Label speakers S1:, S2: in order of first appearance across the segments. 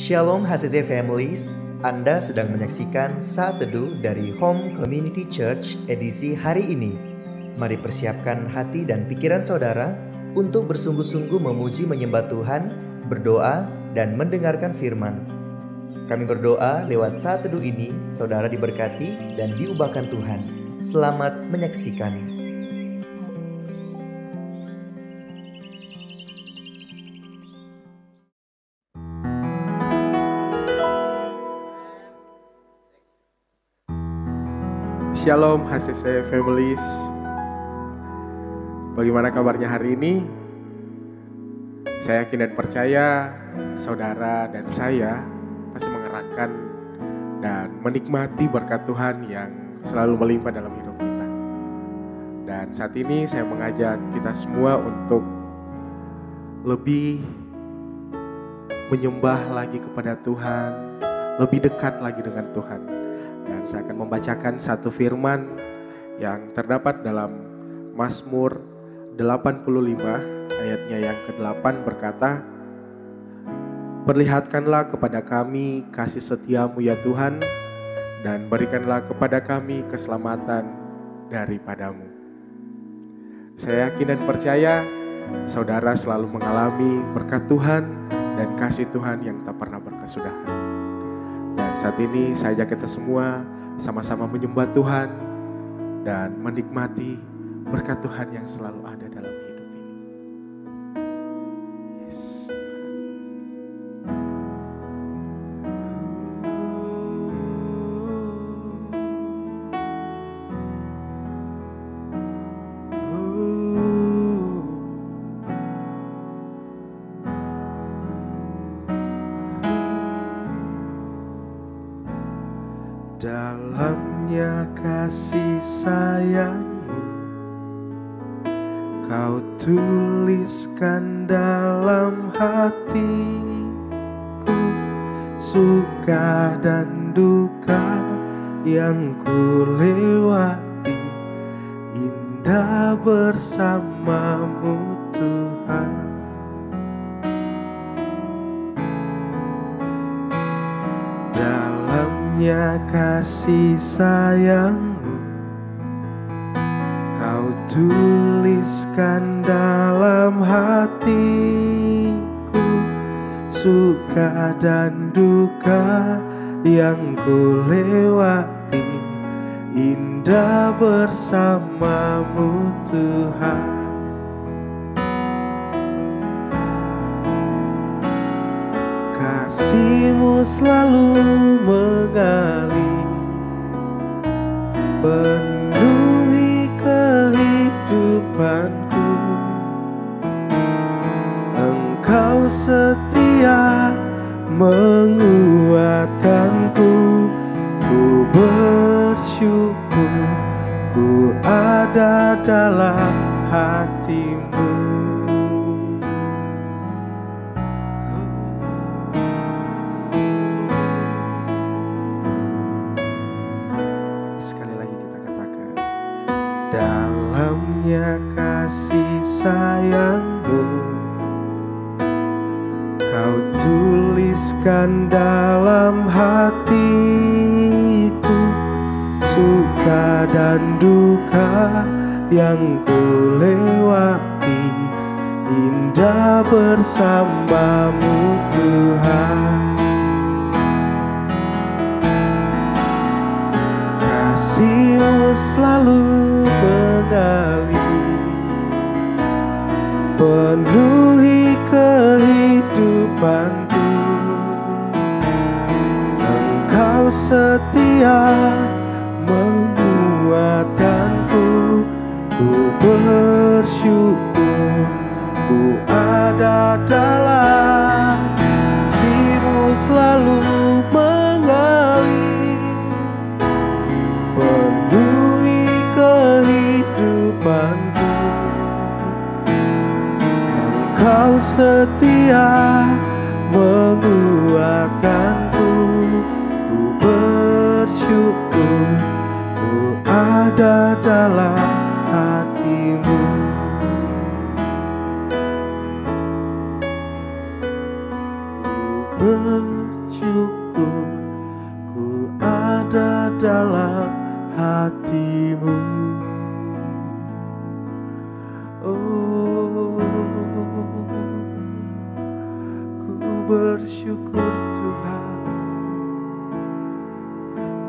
S1: Shalom HCC Families, Anda sedang menyaksikan Saat Teduh dari Home Community Church edisi hari ini. Mari persiapkan hati dan pikiran saudara untuk bersungguh-sungguh memuji menyembah Tuhan, berdoa, dan mendengarkan firman. Kami berdoa lewat Saat Teduh ini, saudara diberkati dan diubahkan Tuhan. Selamat menyaksikan.
S2: Shalom HCC Families. Bagaimana kabarnya hari ini? Saya yakin dan percaya saudara dan saya pasti mengerahkan dan menikmati berkat Tuhan yang selalu melimpah dalam hidup kita. Dan saat ini saya mengajak kita semua untuk lebih menyembah lagi kepada Tuhan, lebih dekat lagi dengan Tuhan. Dan saya akan membacakan satu firman yang terdapat dalam Mazmur 85 ayatnya yang ke-8 berkata, "Perlihatkanlah kepada kami kasih setiamu ya Tuhan, dan berikanlah kepada kami keselamatan daripadamu." Saya yakin dan percaya saudara selalu mengalami berkat Tuhan dan kasih Tuhan yang tak pernah berkesudahan. Dan saat ini saya ajak kita semua sama-sama menyembah Tuhan dan menikmati berkat Tuhan yang selalu ada dalam hidup ini. Yes, dalamnya kasih sayangmu Kau tuliskan dalam hatiku, suka dan duka yang ku lewati, indah bersamamu Tuhan. Dalamnya kasih sayangmu Kau tuliskan dalam hatiku, suka dan duka yang ku lewati, indah bersamamu Tuhan. Kasih-Mu selalu mengalir, penuhi kehidupanku. Engkau setia menguatkanku, ku bersyukur ku ada dalam hati-Mu. Dalamnya kasih sayangmu Kau tuliskan dalam hatiku, suka dan duka yang ku lewati, indah bersamamu Tuhan. Kasih-Mu selalu mengalir, penuhi kehidupanku. Engkau setia menguatkanku, ku bersyukur ku ada dalam kasih-Mu selalu mengalir, penuhi kehidupanku. Engkau setia menguatkanku, ku bersyukur ku ada dalam hati-Mu. Ku bersyukur Tuhan,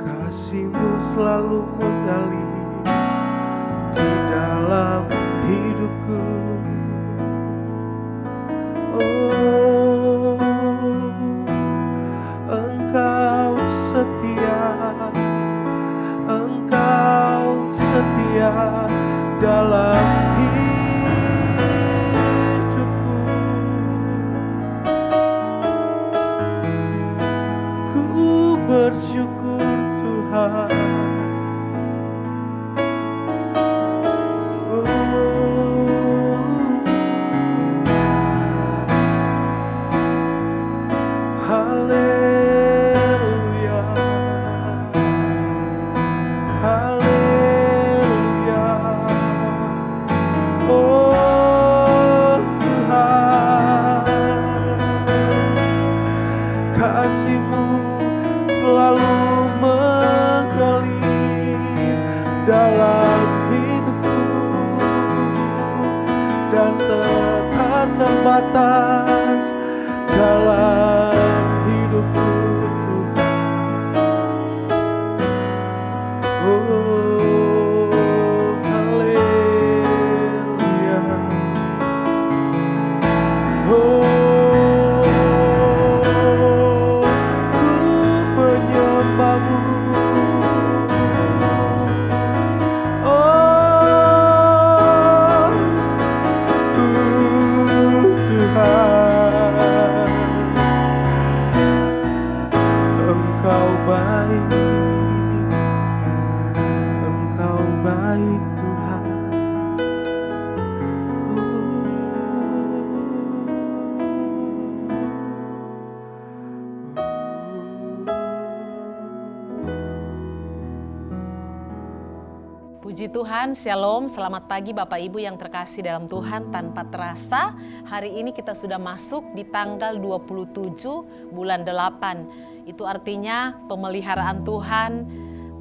S2: kasih-Mu selalu mengalir di dalam hidupku. Oh, Engkau setia dalam hidupku. Ku bersyukur Tuhan. Kasih-Mu selalu mengalir dalam hidupku dan tak terbatas dalam hidupku Tuhan. Oh, haleluya. Oh, Engkau baik Tuhan.
S3: Puji Tuhan, Shalom, selamat pagi Bapak Ibu yang terkasih dalam Tuhan. Tanpa terasa, hari ini kita sudah masuk di tanggal 27 bulan 8. Itu artinya pemeliharaan Tuhan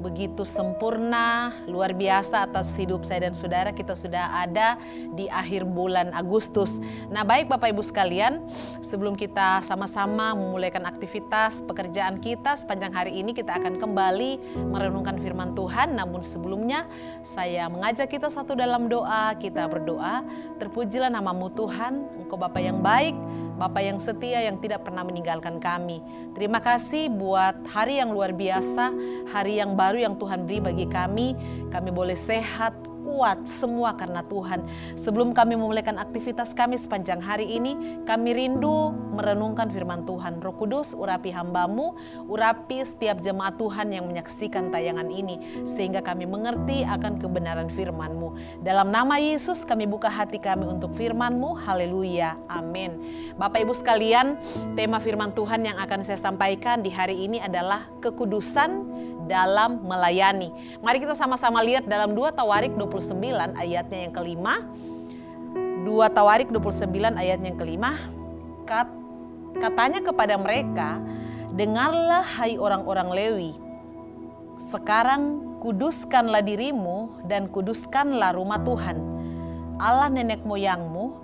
S3: begitu sempurna, luar biasa atas hidup saya dan saudara. Kita sudah ada di akhir bulan Agustus. Nah, baik Bapak Ibu sekalian, sebelum kita sama-sama memulaikan aktivitas pekerjaan kita sepanjang hari ini, kita akan kembali merenungkan firman Tuhan. Namun sebelumnya, saya mengajak kita satu dalam doa. Kita berdoa, terpujilah nama-Mu Tuhan, Engkau Bapa yang baik, Bapa yang setia yang tidak pernah meninggalkan kami. Terima kasih buat hari yang luar biasa, hari yang baru yang Tuhan beri bagi kami. Kami boleh sehat, kuat, semua karena Tuhan. Sebelum kami memulaikan aktivitas kami sepanjang hari ini, kami rindu merenungkan firman Tuhan. Roh Kudus, urapi hamba-Mu, urapi setiap jemaat Tuhan yang menyaksikan tayangan ini, sehingga kami mengerti akan kebenaran firman-Mu. Dalam nama Yesus kami buka hati kami untuk firman-Mu. Haleluya, amin. Bapak Ibu sekalian, tema firman Tuhan yang akan saya sampaikan di hari ini adalah kekudusan dalam melayani. Mari kita sama-sama lihat dalam 2 Tawarik 29 ayatnya yang kelima. 2 Tawarik 29 ayatnya yang kelima. Katanya kepada mereka, dengarlah hai orang-orang Lewi. Sekarang kuduskanlah dirimu dan kuduskanlah rumah Tuhan, Allah nenek moyangmu.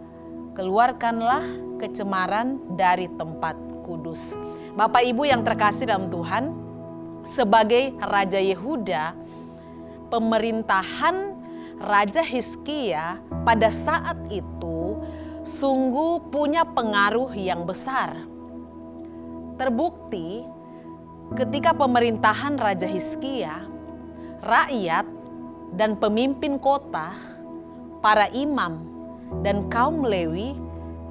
S3: Keluarkanlah kecemaran dari tempat kudus. Bapak Ibu yang terkasih dalam Tuhan, sebagai Raja Yehuda, pemerintahan Raja Hizkia pada saat itu sungguh punya pengaruh yang besar. Terbukti ketika pemerintahan Raja Hizkia, rakyat dan pemimpin kota, para imam dan kaum Lewi,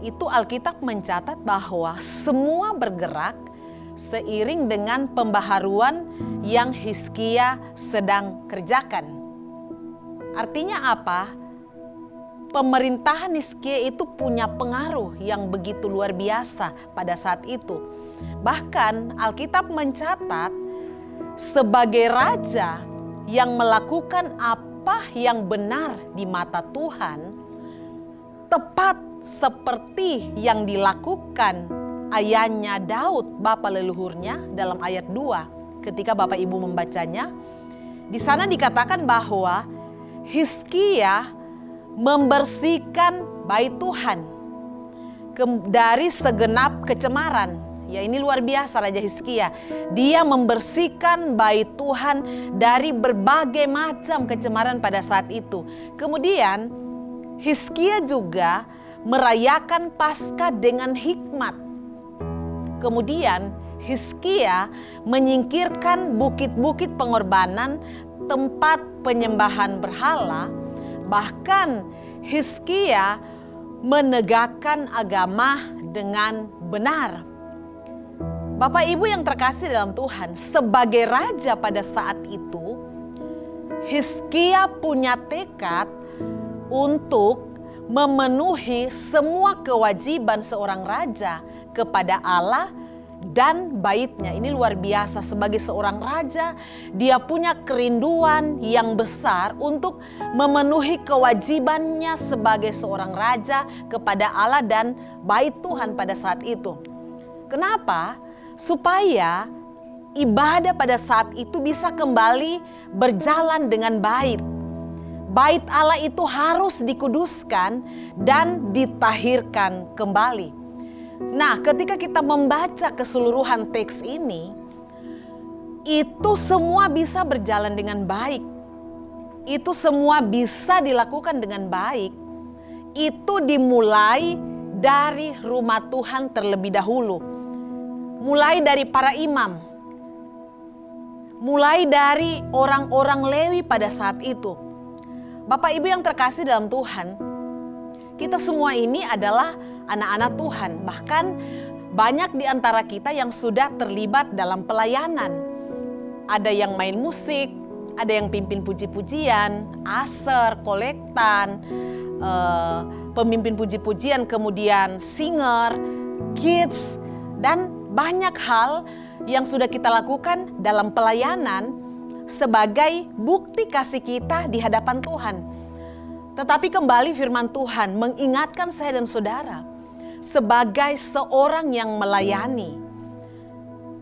S3: itu Alkitab mencatat bahwa semua bergerak seiring dengan pembaharuan yang Hizkia sedang kerjakan. Artinya apa? Pemerintahan Hizkia itu punya pengaruh yang begitu luar biasa pada saat itu. Bahkan Alkitab mencatat sebagai raja yang melakukan apa yang benar di mata Tuhan, tepat seperti yang dilakukan ayahnya Daud, bapa leluhurnya, dalam ayat 2. Ketika Bapak Ibu membacanya, di sana dikatakan bahwa Hizkia membersihkan bait Tuhan. dari segenap kecemaran. Ya, ini luar biasa Raja Hizkia. Dia membersihkan bait Tuhan dari berbagai macam kecemaran pada saat itu. Kemudian Hizkia juga merayakan Paskah dengan hikmat. Kemudian Hizkia menyingkirkan bukit-bukit pengorbanan, tempat penyembahan berhala. Bahkan Hizkia menegakkan agama dengan benar. Bapak Ibu yang terkasih dalam Tuhan, sebagai raja pada saat itu, Hizkia punya tekad untuk memenuhi semua kewajiban seorang raja kepada Allah dan baitnya. Ini luar biasa, sebagai seorang raja, dia punya kerinduan yang besar untuk memenuhi kewajibannya sebagai seorang raja kepada Allah dan bait Tuhan pada saat itu. Kenapa? Supaya ibadah pada saat itu bisa kembali berjalan dengan baik. Bait Allah itu harus dikuduskan dan ditahirkan kembali. Nah, ketika kita membaca keseluruhan teks ini, itu semua bisa berjalan dengan baik. Itu semua bisa dilakukan dengan baik. Itu dimulai dari rumah Tuhan terlebih dahulu. Mulai dari para imam, mulai dari orang-orang Lewi pada saat itu. Bapak Ibu yang terkasih dalam Tuhan, kita semua ini adalah anak-anak Tuhan. Bahkan banyak di antara kita yang sudah terlibat dalam pelayanan. Ada yang main musik, ada yang pimpin puji-pujian, aser, kolektan, pemimpin puji-pujian, kemudian singer, kids, dan banyak hal yang sudah kita lakukan dalam pelayanan sebagai bukti kasih kita di hadapan Tuhan. Tetapi kembali firman Tuhan mengingatkan saya dan saudara, sebagai seorang yang melayani,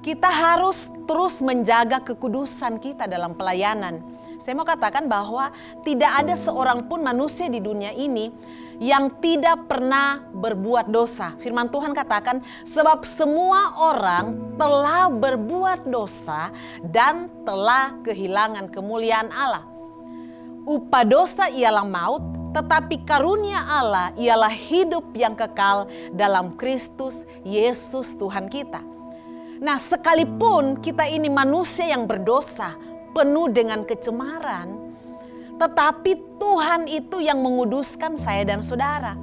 S3: kita harus terus menjaga kekudusan kita dalam pelayanan. Saya mau katakan bahwa tidak ada seorang pun manusia di dunia ini yang tidak pernah berbuat dosa. Firman Tuhan katakan, sebab semua orang telah berbuat dosa dan telah kehilangan kemuliaan Allah. Upah dosa ialah maut, tetapi karunia Allah ialah hidup yang kekal dalam Kristus Yesus Tuhan kita. Nah, sekalipun kita ini manusia yang berdosa, penuh dengan kecemaran, tetapi Tuhan itu yang menguduskan saya dan saudara.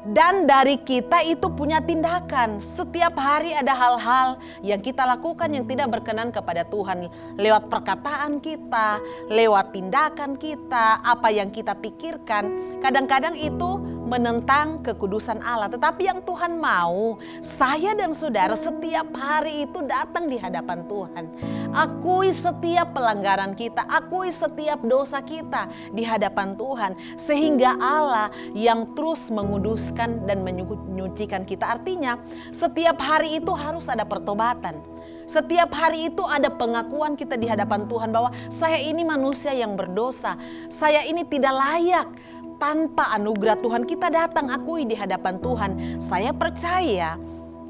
S3: Dan dari kita itu punya tindakan. Setiap hari ada hal-hal yang kita lakukan yang tidak berkenan kepada Tuhan. Lewat perkataan kita, lewat tindakan kita, apa yang kita pikirkan. Kadang-kadang itu menentang kekudusan Allah. Tetapi yang Tuhan mau, saya dan saudara setiap hari itu datang di hadapan Tuhan. Akui setiap pelanggaran kita, akui setiap dosa kita di hadapan Tuhan. Sehingga Allah yang terus menguduskan dan menyucikan kita. Artinya setiap hari itu harus ada pertobatan. Setiap hari itu ada pengakuan kita di hadapan Tuhan bahwa saya ini manusia yang berdosa. Saya ini tidak layak. Tanpa anugerah Tuhan kita datang akui di hadapan Tuhan. Saya percaya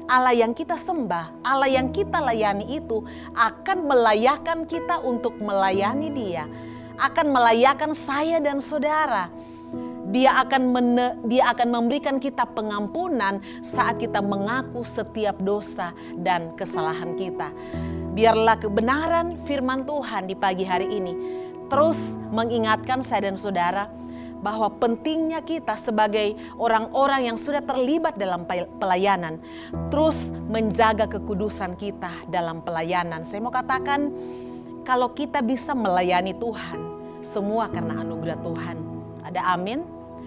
S3: Allah yang kita sembah, Allah yang kita layani itu akan melayakkan kita untuk melayani Dia. Akan melayakkan saya dan saudara. Dia akan memberikan kita pengampunan saat kita mengaku setiap dosa dan kesalahan kita. Biarlah kebenaran firman Tuhan di pagi hari ini terus mengingatkan saya dan saudara bahwa pentingnya kita sebagai orang-orang yang sudah terlibat dalam pelayanan terus menjaga kekudusan kita dalam pelayanan. Saya mau katakan, kalau kita bisa melayani Tuhan, semua karena anugerah Tuhan. Ada amin?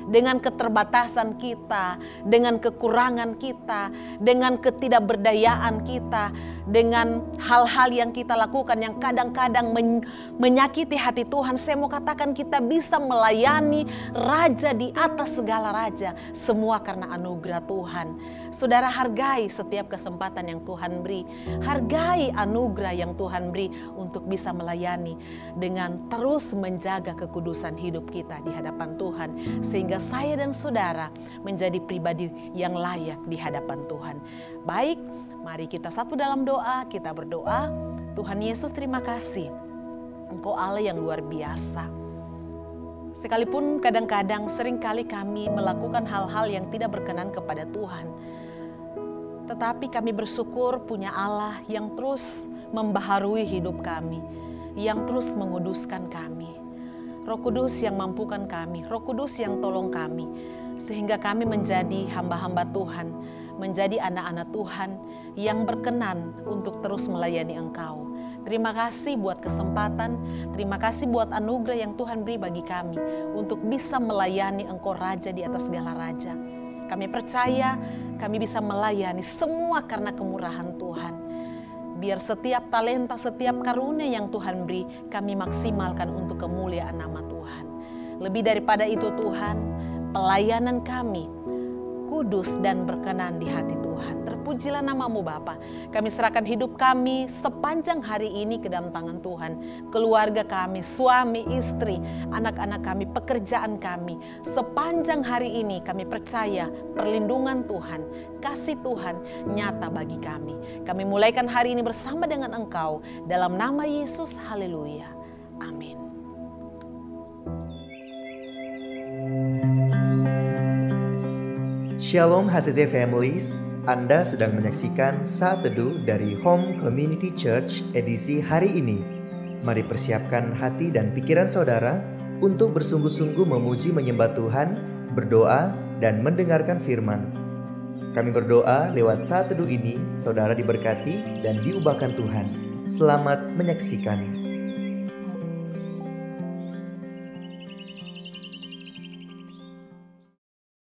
S3: Dengan keterbatasan kita, dengan kekurangan kita, dengan ketidakberdayaan kita, dengan hal-hal yang kita lakukan yang kadang-kadang menyakiti hati Tuhan. Saya mau katakan kita bisa melayani Raja di atas segala raja. Semua karena anugerah Tuhan. Saudara, hargai setiap kesempatan yang Tuhan beri. Hargai anugerah yang Tuhan beri untuk bisa melayani dengan terus menjaga kekudusan hidup kita di hadapan Tuhan. Sehingga saya dan saudara menjadi pribadi yang layak di hadapan Tuhan. Baik, mari kita satu dalam doa, kita berdoa. Tuhan Yesus, terima kasih. Engkau Allah yang luar biasa. Sekalipun kadang-kadang seringkali kami melakukan hal-hal yang tidak berkenan kepada Tuhan. Tetapi kami bersyukur punya Allah yang terus membaharui hidup kami. Yang terus menguduskan kami. Roh Kudus yang mampukan kami. Roh Kudus yang tolong kami. Sehingga kami menjadi hamba-hamba Tuhan. Menjadi anak-anak Tuhan yang berkenan untuk terus melayani Engkau. Terima kasih buat kesempatan, terima kasih buat anugerah yang Tuhan beri bagi kami untuk bisa melayani Engkau Raja di atas segala raja. Kami percaya kami bisa melayani semua karena kemurahan Tuhan. Biar setiap talenta, setiap karunia yang Tuhan beri, kami maksimalkan untuk kemuliaan nama Tuhan. Lebih daripada itu Tuhan, pelayanan kami kudus dan berkenan di hati Tuhan. Terpujilah namamu Bapa. Kami serahkan hidup kami sepanjang hari ini ke dalam tangan Tuhan. Keluarga kami, suami, istri, anak-anak kami, pekerjaan kami. Sepanjang hari ini kami percaya perlindungan Tuhan, kasih Tuhan nyata bagi kami. Kami mulaikan hari ini bersama dengan Engkau. Dalam nama Yesus, haleluya. Amin.
S1: Shalom HCC Families, Anda sedang menyaksikan Saat Teduh dari Home Community Church edisi hari ini. Mari persiapkan hati dan pikiran saudara untuk bersungguh-sungguh memuji menyembah Tuhan, berdoa, dan mendengarkan firman. Kami berdoa lewat Saat Teduh ini, saudara diberkati dan diubahkan Tuhan. Selamat menyaksikan.